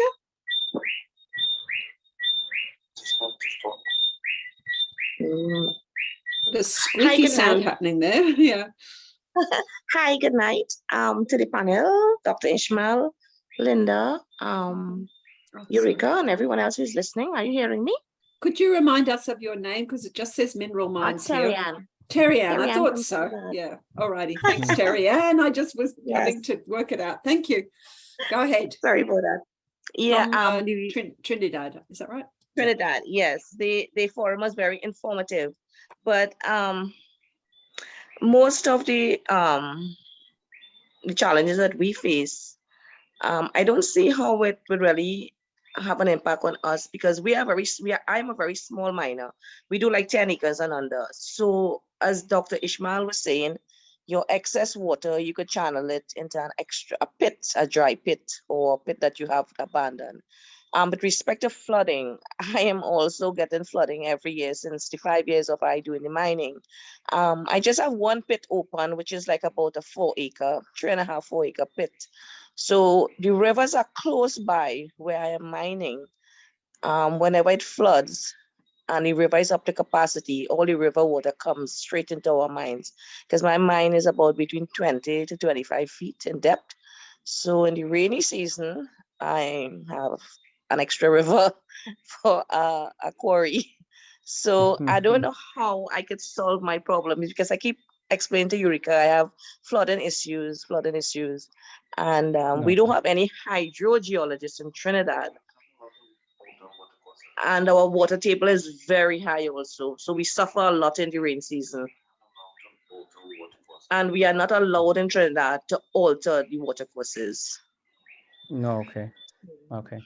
There's squeaky good sound night. happening there. Yeah. Hi, good night. To the panel, Dr. Ishmael, Linda, Oh, sorry. Urica, and everyone else who's listening. Are you hearing me? Could you remind us of your name? Because it just says Mineral Minds Terry here. Ann. Terry Ann, Terry I Ann thought from so. Trinidad. Yeah. All righty. Thanks, Terry Ann. I just was Yes. having to work it out. Thank you. Go ahead. Sorry about that. Yeah, From Trinidad, is that right? Trinidad. Yes, the forum was very informative, but most of the challenges that we face, I don't see how it would really have an impact on us because I'm a very small miner. We do like 10 acres and under. So as Dr. Ishmael was saying, your excess water, you could channel it into a pit, a dry pit, or a pit that you have abandoned. With respect to flooding, I am also getting flooding every year since the 5 years of I doing the mining. I just have one pit open, which is like about a 4 acre, 3.5, 4 acre pit. So the rivers are close by where I am mining. Whenever it floods and the river is up to capacity, all the river water comes straight into our mines because my mine is about between 20 to 25 feet in depth. So in the rainy season, I have an extra river for a quarry. So I don't know how I could solve my problem because I keep explaining to Eureka, I have flooding issues, and we don't have any hydrogeologists in Trinidad. And our water table is very high also. So we suffer a lot in the rain season. And we are not allowed in Trinidad to alter the water courses. No, okay. Okay.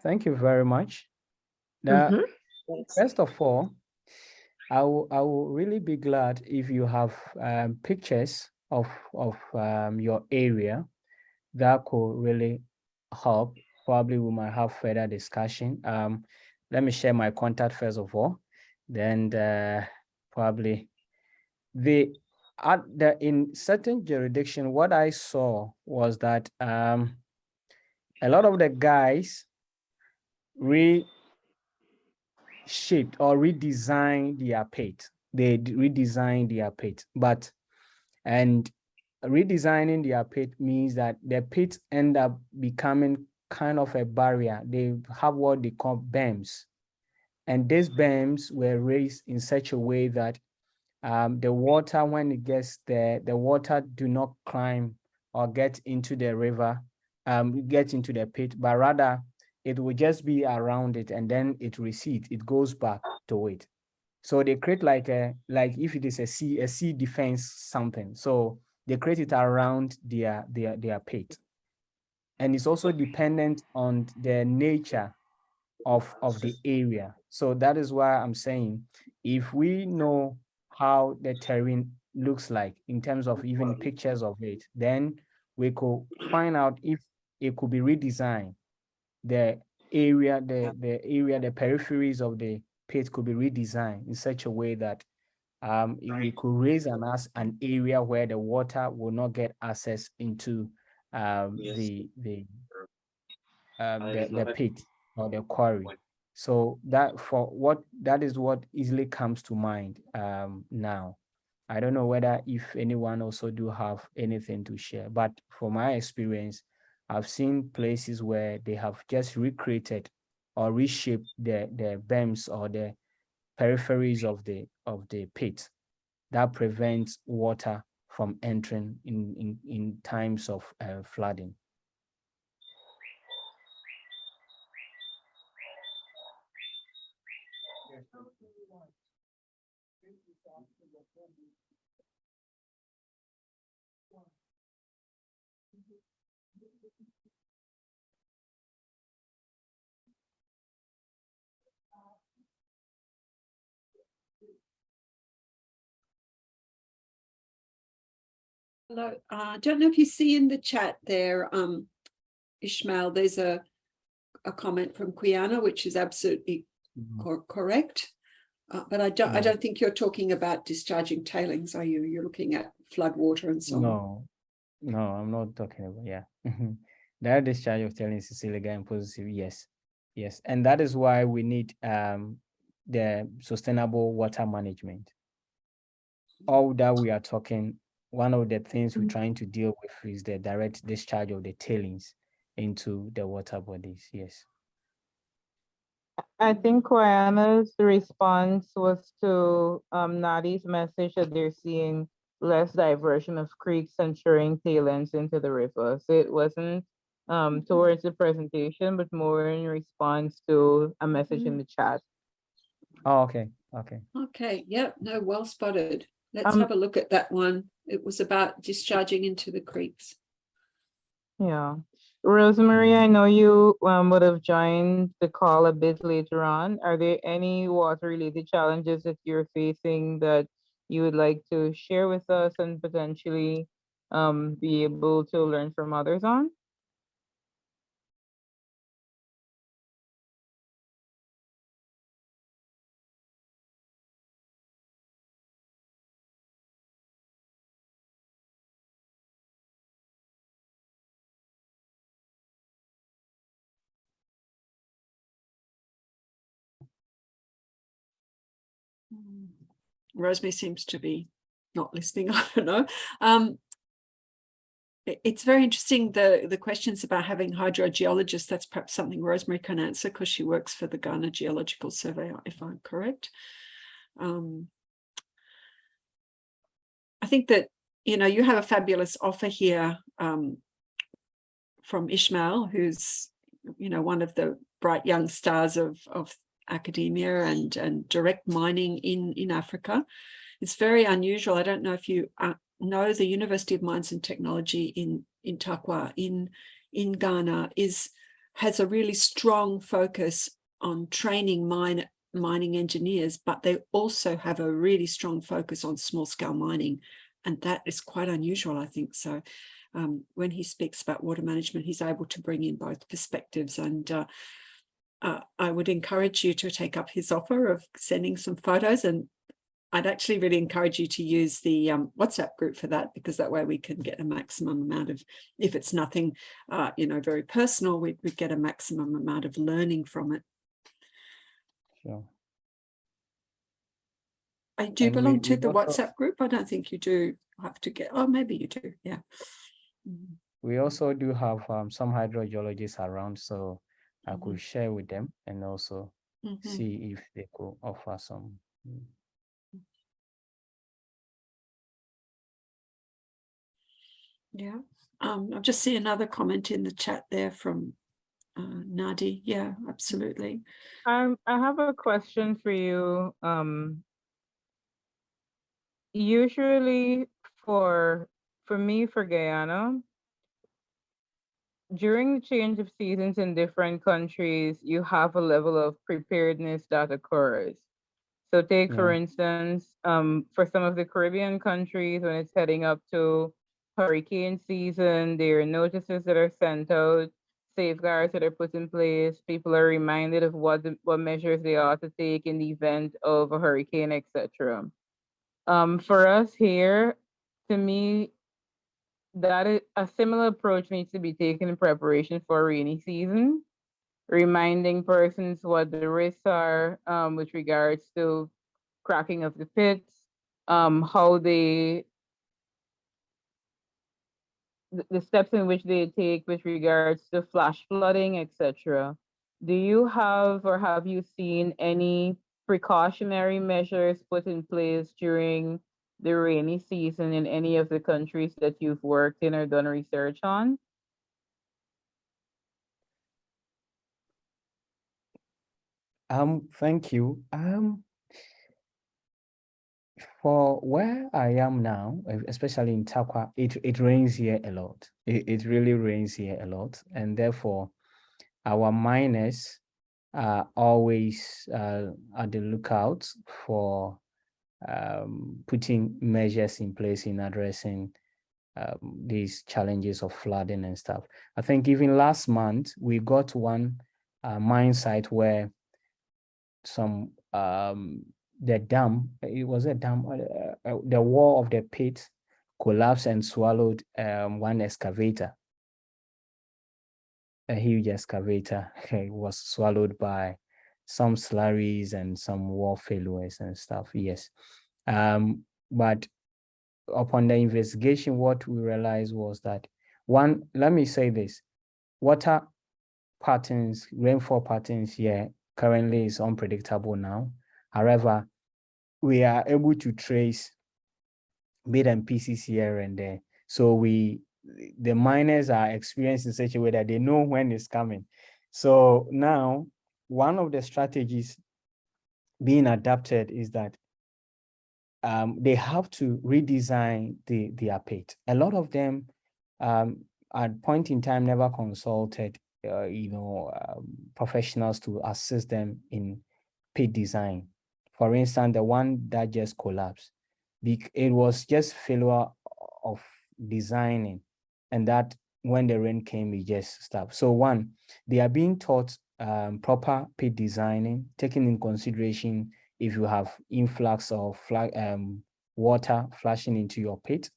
Thank you very much. Now, Thanks. first of all, I will really be glad if you have pictures of your area that could really help. Probably we might have further discussion. Let me share my contact first of all. Then probably in certain jurisdiction, what I saw was that a lot of the guys reshaped or redesigned their pit. They redesigned their pit, and redesigning their pit means that the pits end up becoming kind of a barrier. They have what they call berms, and these berms were raised in such a way that the water, when it gets there, the water do not climb or get into the river, get into the pit, but rather it will just be around it and then it recedes, it goes back to it. So they create like if it is a sea defense something. So they create it around their pit. And it's also dependent on the nature of the area. So that is why I'm saying, if we know how the terrain looks like in terms of even pictures of it, then we could find out if it could be redesigned. The area, the peripheries of the pit could be redesigned in such a way that we could raise an area where the water will not get access into the pit or the quarry. So that is what easily comes to mind now. I don't know whether if anyone also do have anything to share, but from my experience, I've seen places where they have just recreated or reshaped the berms or the peripheries of the pit that prevents water from entering in times of flooding. Hello. I don't know if you see in the chat there, Ishmael, there's a comment from Quiana, which is absolutely correct. But I don't think you're talking about discharging tailings, are you? You're looking at flood water and so on. No, I'm not talking about, yeah. That discharge of tailings is illegal and positive, yes. And that is why we need the sustainable water management. All that we are talking, one of the things we're trying to deal with is the direct discharge of the tailings into the water bodies. Yes. I think Quiana's response was to Nadi's message that they're seeing less diversion of creeks and sharing tailings into the river. So it wasn't towards the presentation, but more in response to a message in the chat. Oh, okay. Okay. Okay, yep, no, well spotted. Let's Um, have a look at that one. It was about discharging into the creeks. Yeah. Rosemary, I know you would have joined the call a bit later on. Are there any water-related challenges that you're facing that you would like to share with us and potentially be able to learn from others on? Rosemary seems to be not listening. I don't know. It's very interesting, the questions about having hydrogeologists. That's perhaps something Rosemary can answer because she works for the Ghana Geological Survey, if I'm correct. I think that, you know, you have a fabulous offer here from Ishmael, who's, you know, one of the bright young stars of academia and direct mining in Africa. It's very unusual. I don't know if you know, the University of Mines and Technology in Takwa in Ghana has a really strong focus on training mining engineers, but they also have a really strong focus on small scale mining, and that is quite unusual, I think. So when he speaks about water management, he's able to bring in both perspectives, and I would encourage you to take up his offer of sending some photos, and I'd actually really encourage you to use the WhatsApp group for that, because that way we can get a maximum amount of, if it's nothing, you know, very personal, we'd get a maximum amount of learning from it. Sure. Do you belong to the also, WhatsApp group? I don't think you do have to get, oh, maybe you do, yeah. we also do have some hydrogeologists around, so I could share with them and also see if they could offer some. Yeah, I'll just see another comment in the chat there from Nadi. Yeah, absolutely. I have a question for you. Usually for me, for Guyana, during the change of seasons in different countries, you have a level of preparedness that occurs. So take, for instance, for some of the Caribbean countries, when it's heading up to hurricane season, there are notices that are sent out, safeguards that are put in place. People are reminded of what measures they ought to take in the event of a hurricane, etc. For us here, to me, that is a similar approach needs to be taken in preparation for rainy season, reminding persons what the risks are with regards to cracking of the pits, how they, the steps in which they take with regards to flash flooding, etc. Do you have, or have you seen any precautionary measures put in place during the rainy season in any of the countries that you've worked in or done research on? Thank you. For where I am now, especially in Takwa, it rains here a lot. It really rains here a lot, and therefore our miners are always at the lookout for putting measures in place in addressing these challenges of flooding and stuff. I think even last month we got one mine site where some the dam, it was a dam, the wall of the pit collapsed and swallowed one excavator. A huge excavator was swallowed by some slurries and some wall failures and stuff. Yes. But upon the investigation, what we realized was that one, let me say this, water patterns, rainfall patterns here currently is unpredictable now. However, we are able to trace bit and pieces here and there. So the miners are experienced in such a way that they know when it's coming. So now one of the strategies being adapted is that they have to redesign their pit. A lot of them at point in time never consulted professionals to assist them in pit design. For instance, the one that just collapsed, it was just failure of designing, and that when the rain came, it just stopped. So one, they are being taught proper pit designing, taking in consideration if you have influx of water flashing into your pit.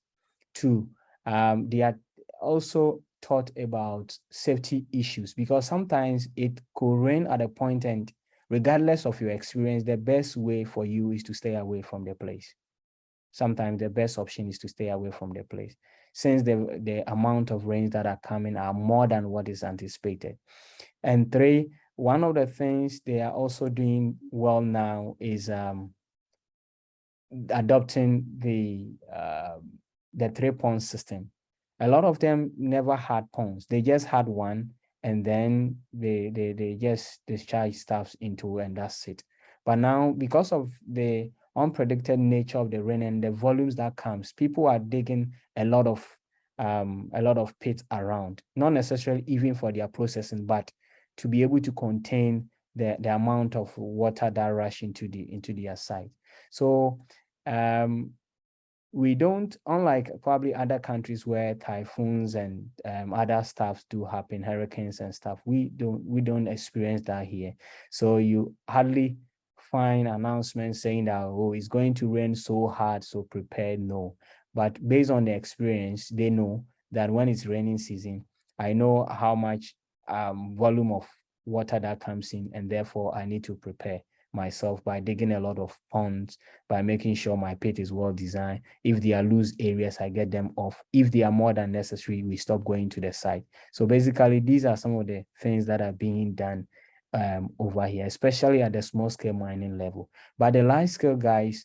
Two, they are also taught about safety issues, because sometimes it could rain at a point, and regardless of your experience, the best way for you is to stay away from the place. Sometimes the best option is to stay away from the place, since the amount of rains that are coming are more than what is anticipated. And three, one of the things they are also doing well now is adopting the 3-pond system. A lot of them never had ponds. They just had one, and then they just discharge stuff into, and that's it. But now, because of the unpredicted nature of the rain and the volumes that comes, people are digging a lot of pits around, not necessarily even for their processing, but to be able to contain the amount of water that rush into their site. So we don't, unlike probably other countries where typhoons and other stuff do happen, hurricanes and stuff, we don't experience that here. So you hardly find announcements saying that, oh, it's going to rain so hard, so prepare. No, but based on the experience, they know that when it's raining season, I know how much volume of water that comes in, and therefore I need to prepare myself by digging a lot of ponds, by making sure my pit is well designed. If there are loose areas, I get them off. If they are more than necessary, we stop going to the site. So basically, these are some of the things that are being done over here, especially at the small scale mining level. But the large scale guys,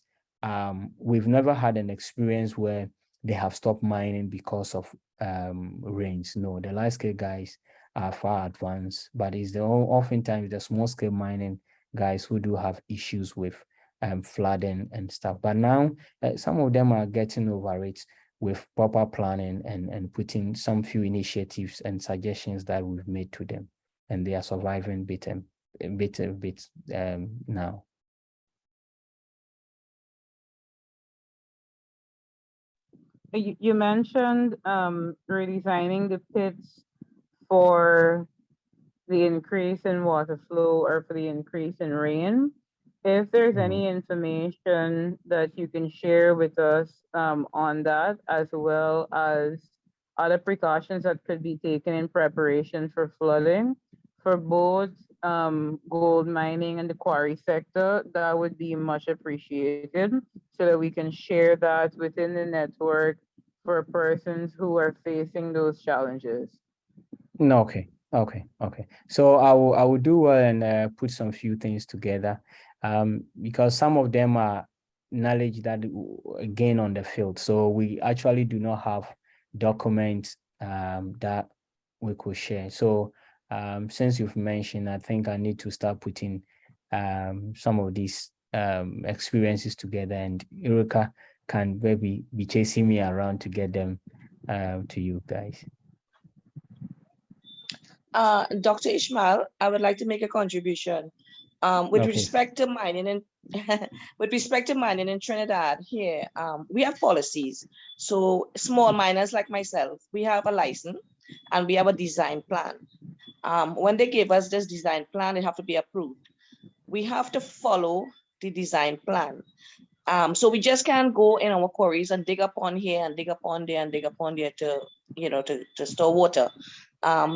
we've never had an experience where they have stopped mining because of rains. No, the large scale guys are far advanced, but it's oftentimes the small scale mining guys who do have issues with flooding and stuff. But now some of them are getting over it with proper planning and putting some few initiatives and suggestions that we've made to them, and they are surviving bit now. You mentioned redesigning the pits for the increase in water flow or for the increase in rain. If there's any information that you can share with us on that, as well as other precautions that could be taken in preparation for flooding for both gold mining and the quarry sector, that would be much appreciated, so that we can share that within the network for persons who are facing those challenges. No, okay. So I will do well and put some few things together, because some of them are knowledge that gain on the field. So we actually do not have documents that we could share. So since you've mentioned, I think I need to start putting some of these experiences together, and Urica can maybe be chasing me around to get them to you guys. Dr. Ishmael, I would like to make a contribution. With Okay. respect to mining in with respect to mining in Trinidad here, we have policies. So small miners like myself, we have a license and we have a design plan. When they give us this design plan, it have to be approved. We have to follow the design plan. So we just can't go in our quarries and dig up on here and dig up on there and dig up on there to, to store water.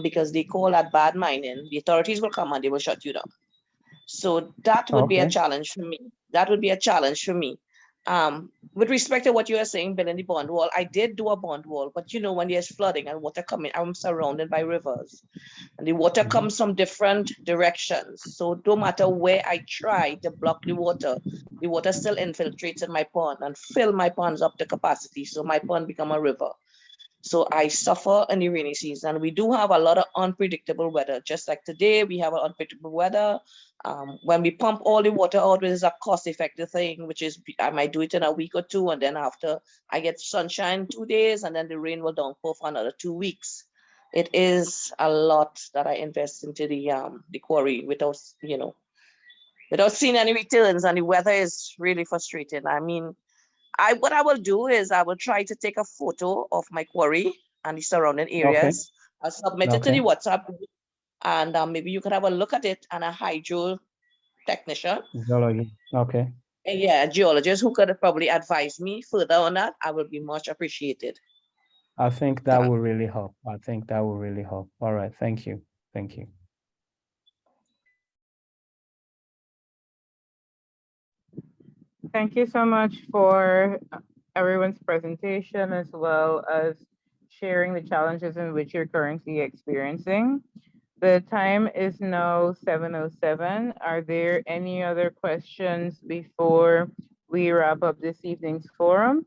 Because they call that bad mining. The authorities will come and they will shut you down. So that would be a Okay. challenge for me. That would be a challenge for me. With respect to what you are saying, building the bond wall, I did do a bond wall, but you know, when there's flooding and water coming, I'm surrounded by rivers, and the water Mhm. comes from different directions. So no matter where I try to block the water still infiltrates in my pond and fill my ponds up to capacity. So my pond become a river. So I suffer in the rainy season. We do have a lot of unpredictable weather. Just like today, we have unpredictable weather. When we pump all the water out, which is a cost-effective thing, which is I might do it in a week or two, and then after I get sunshine 2 days, and then the rain will downpour for another 2 weeks. It is a lot that I invest into the quarry without without seeing any returns, and the weather is really frustrating. I mean, what I will do is I will try to take a photo of my quarry and the surrounding Okay. areas. I'll submit it to the Okay. WhatsApp group, and maybe you could have a look at it, and a hydro technician, Geology. Okay. yeah, a geologist who could probably advise me further on that. I would be much appreciated. I think that will really help. I think that will really help. All right. Thank you. Thank you. Thank you so much for everyone's presentation, as well as sharing the challenges in which you're currently experiencing. The time is now 7:07. Are there any other questions before we wrap up this evening's forum?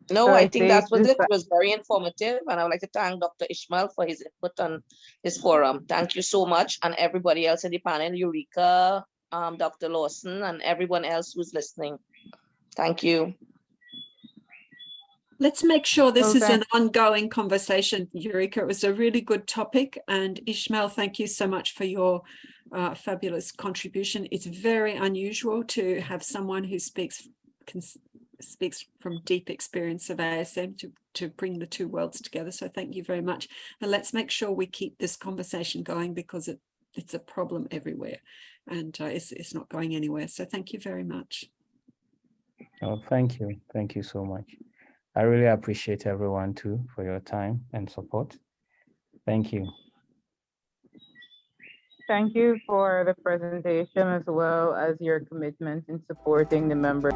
No, So I I think that take was this. it. It was very informative, and I would like to thank Dr. Ishmael for his input on this forum. Thank you so much, and everybody else in the panel, Urica, Dr. Lawson, and everyone else who's listening. Thank you. Let's make sure this is Okay. an ongoing conversation, Urica. It was a really good topic. And Ishmael, thank you so much for your fabulous contribution. It's very unusual to have someone who speaks from deep experience of ASM to bring the two worlds together. So thank you very much. And let's make sure we keep this conversation going, because it's a problem everywhere, and it's not going anywhere. So thank you very much. Oh, thank you. Thank you so much. I really appreciate everyone too for your time and support. Thank you. Thank you for the presentation, as well as your commitment in supporting the members.